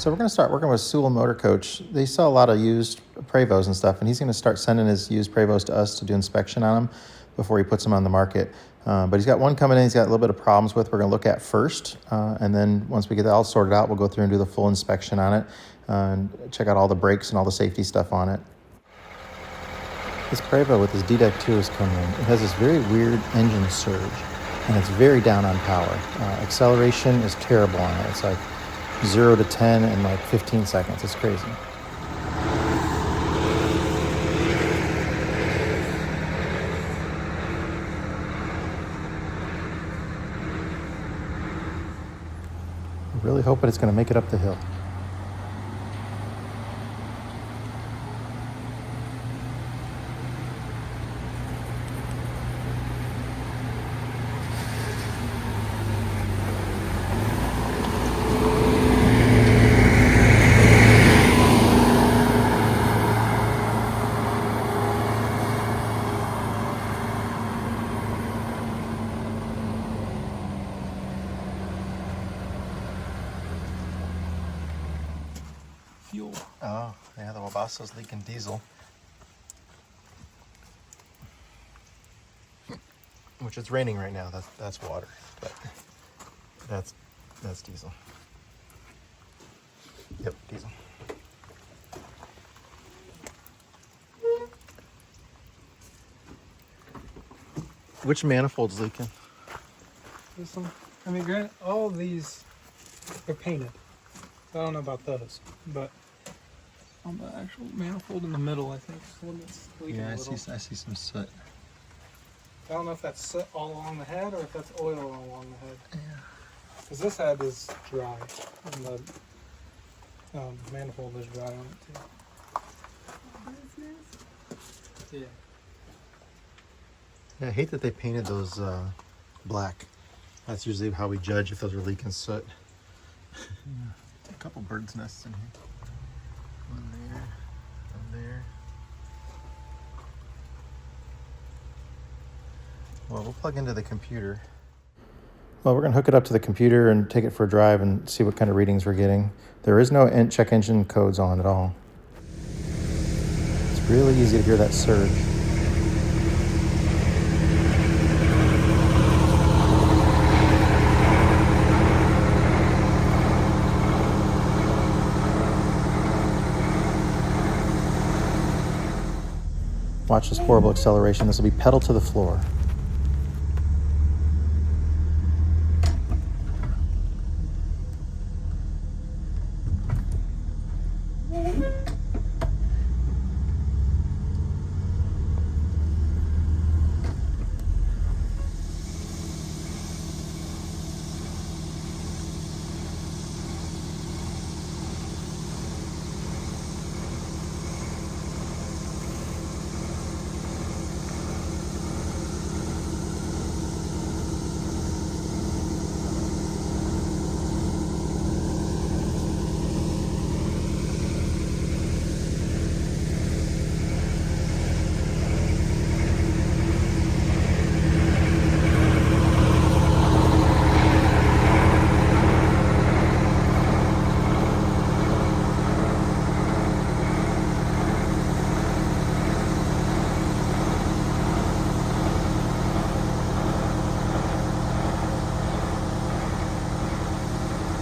So we're going to start working with Sewell Motor Coach. They sell a lot of used Prevost and stuff, and he's going to start sending his used Prevost to us to do inspection on them before he puts them on the market. But he's got one coming in he's got a little bit of problems with we're going to look at first. And then once we get that all sorted out, we'll go through and do the full inspection on it and check out all the brakes and all the safety stuff on it. This Prevost with his ddec2 is coming in. It has this very weird engine surge, and it's very down on power. Acceleration is terrible on it. It's like 0 to 10 in like 15 seconds. It's crazy. I'm really hoping it's going to make it up the hill. Fuel. Oh, yeah, the Wabaso's leaking diesel. Which it's raining right now. That's water, but that's diesel. Yep, diesel. Which manifold's leaking? This one. I mean, granted, all of these are painted. I don't know about those, but on the actual manifold in the middle, I think is the one that's leaking a little. I see some soot. I don't know if that's soot all along the head or if that's oil all along the head. Yeah. Because this head is dry, and the manifold is dry on it too. Yeah. Yeah, I hate that they painted those black. That's usually how we judge if those are leaking soot. Yeah. A couple birds' nests in here. One there. Well, we'll plug into the computer. Well, we're going to hook it up to the computer and take it for a drive and see what kind of readings we're getting. There is no check engine codes on at all. It's really easy to hear that surge. Watch this horrible acceleration. This will be pedal to the floor.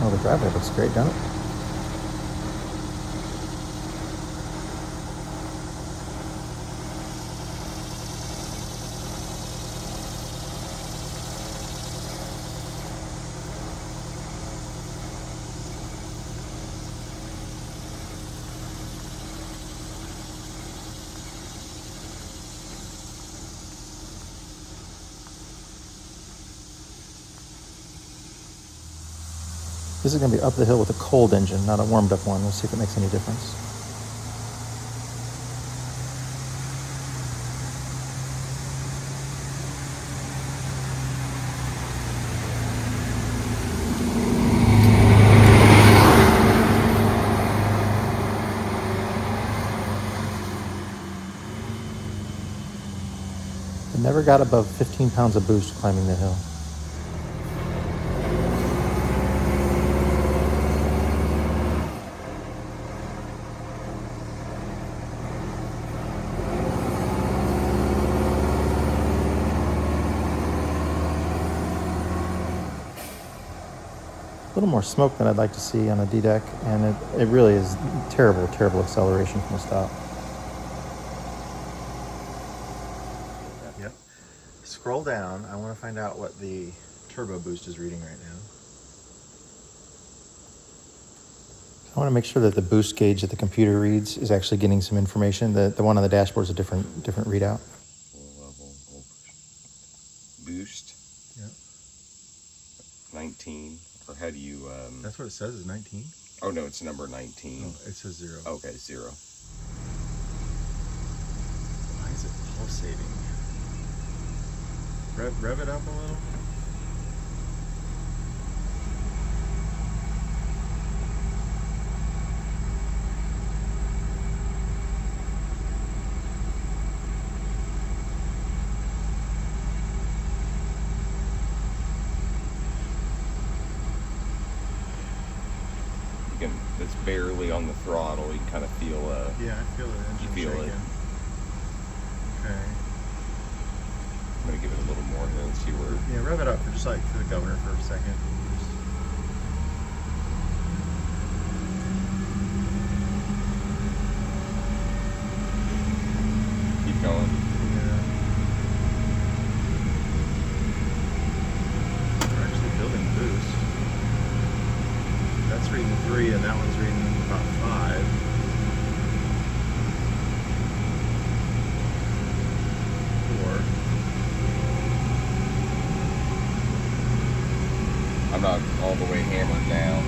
Oh, the driveway looks great, doesn't it? This is going to be up the hill with a cold engine, not a warmed up one. We'll see if it makes any difference. It never got above 15 pounds of boost climbing the hill. little more smoke than I'd like to see on a ddec, and it really is terrible, terrible acceleration from the stop. Yep. Scroll down. I want to find out what the turbo boost is reading right now. I want to make sure that the boost gauge that the computer reads is actually getting some information. The one on the dashboard is a different readout. Level boost. Yep. 19. Or how do you? That's what it says is 19. Oh no, it's number 19. Oh, it says 0. Okay, 0. Why is it pulsating? Rev it up a little. It's barely on the throttle. You can kind of feel Yeah, I feel the engine you feel shaking. it. Okay. I'm gonna give it a little more and then see where. Yeah, rev it up for just like for the governor for a second. Keep going. Yeah. We're actually building boost. That's reading 3 and that one's reading about 5. I'm not all the way hammered down.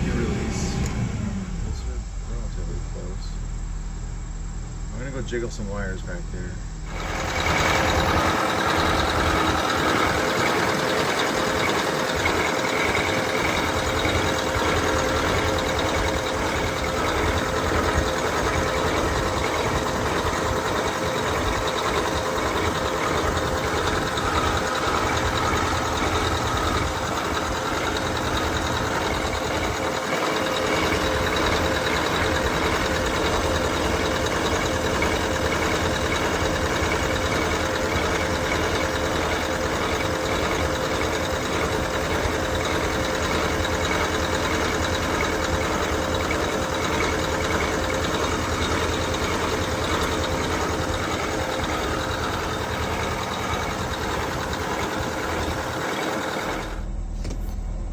Your release. Those are relatively close. I'm gonna go jiggle some wires back there.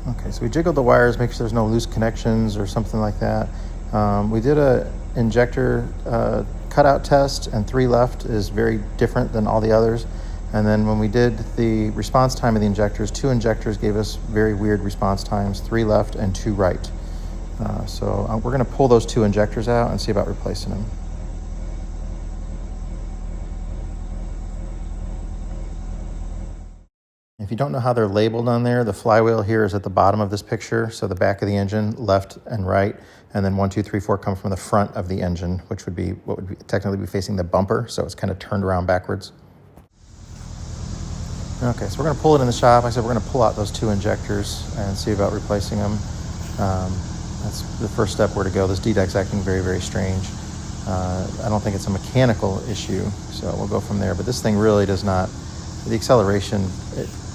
Okay, so we jiggled the wires, make sure there's no loose connections or something like that. We did a injector cutout test, and 3 left is very different than all the others. And then when we did the response time of the injectors, 2 injectors gave us very weird response times, 3 left and 2 right. So we're gonna pull those 2 injectors out and see about replacing them. If you don't know how they're labeled on there, the flywheel here is at the bottom of this picture. So the back of the engine, left and right, and then 1, 2, 3, 4 come from the front of the engine, which would be what would be technically be facing the bumper. So it's kind of turned around backwards. Okay, so we're gonna pull it in the shop. Like I said, we're gonna pull out those 2 injectors and see about replacing them. That's the first step where to go. This ddec's acting very, very strange. I don't think it's a mechanical issue, so we'll go from there. But this thing really does not, the acceleration,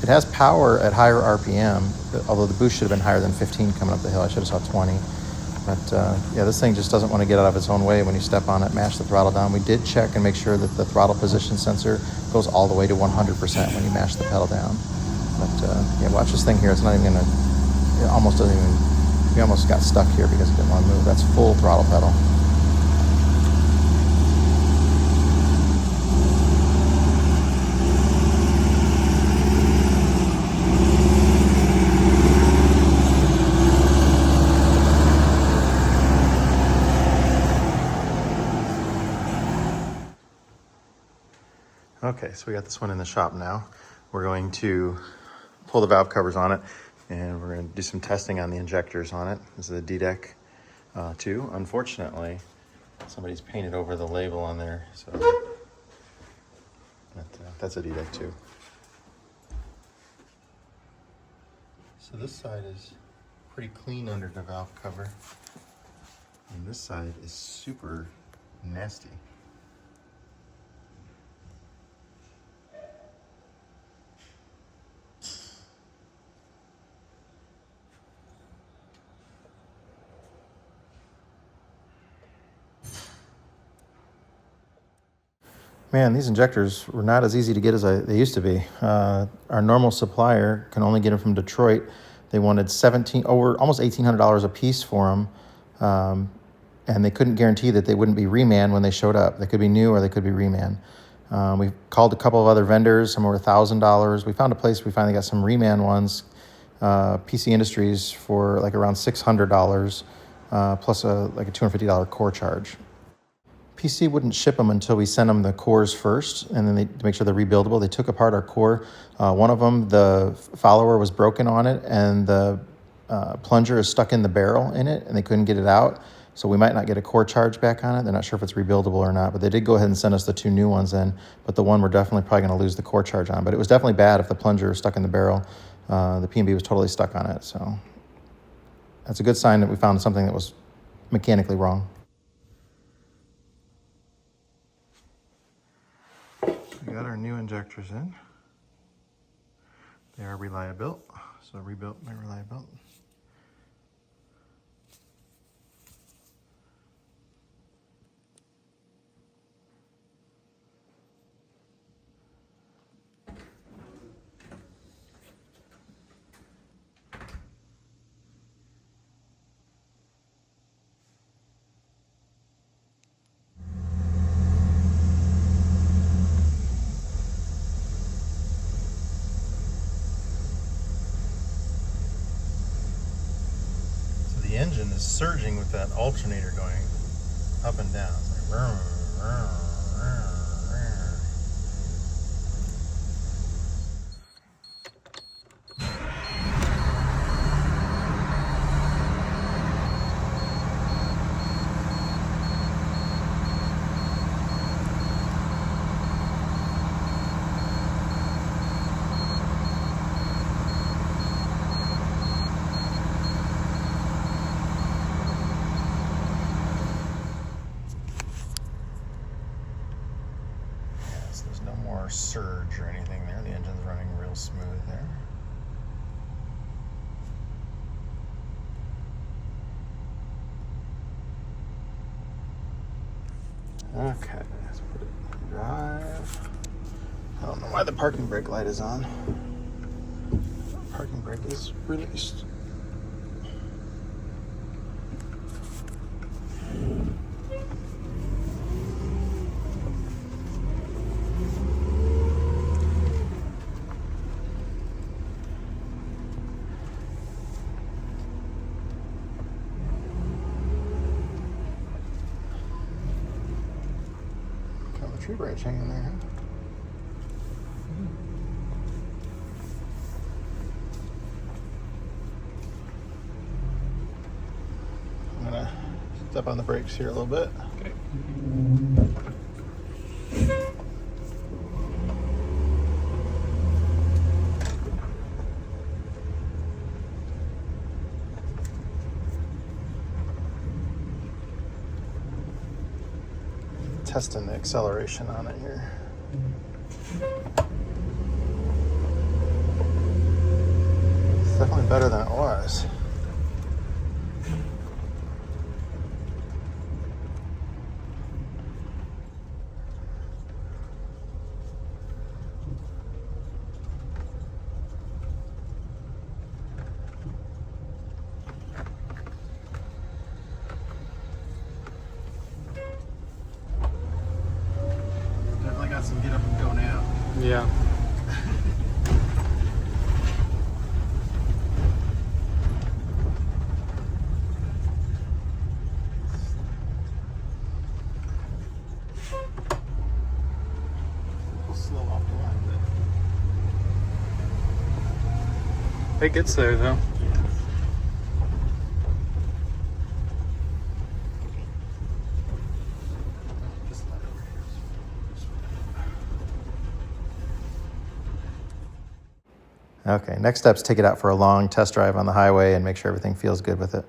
it has power at higher RPM, although the boost should have been higher than 15 coming up the hill. I should have saw 20. But yeah, this thing just doesn't want to get out of its own way when you step on it, mash the throttle down. We did check and make sure that the throttle position sensor goes all the way to 100% when you mash the pedal down. But yeah, watch this thing here. It's not even gonna, it almost doesn't even, we almost got stuck here because it didn't want to move. That's full throttle pedal. Okay, so we got this one in the shop now. We're going to pull the valve covers on it, and we're going to do some testing on the injectors on it. This is the ddec2. Unfortunately, somebody's painted over the label on there, so that's a ddec2. So this side is pretty clean under the valve cover, and this side is super nasty. Man, these injectors were not as easy to get as they used to be. Our normal supplier can only get them from Detroit. They wanted almost $1,800 a piece for them, and they couldn't guarantee that they wouldn't be reman when they showed up. They could be new or they could be reman. We called a couple of other vendors, some were $1,000. We found a place we finally got some reman ones, PC Industries, for like around $600, plus a $250 core charge. PC wouldn't ship them until we sent them the cores first, and then to make sure they're rebuildable. They took apart our core. One of them, the follower was broken on it, and the plunger is stuck in the barrel in it, and they couldn't get it out. So we might not get a core charge back on it. They're not sure if it's rebuildable or not, but they did go ahead and send us the 2 new ones in. But the one we're definitely probably going to lose the core charge on. But it was definitely bad if the plunger was stuck in the barrel. The P&B was totally stuck on it. So that's a good sign that we found something that was mechanically wrong. We got our new injectors in. They are reliable, so rebuilt by reliable. The engine is surging with that alternator going up and down. It's like, there's no more surge or anything there. The engine's running real smooth there. Okay, let's put it in drive. I don't know why the parking brake light is on. Parking brake is released. Tree branch hanging there, huh? I'm gonna step on the brakes here a little bit. Okay. Testing the acceleration on it here. It's definitely better than it was. Some get up and go now. Yeah. We'll slow off the line a bit. It gets there though. Okay, next step's take it out for a long test drive on the highway and make sure everything feels good with it.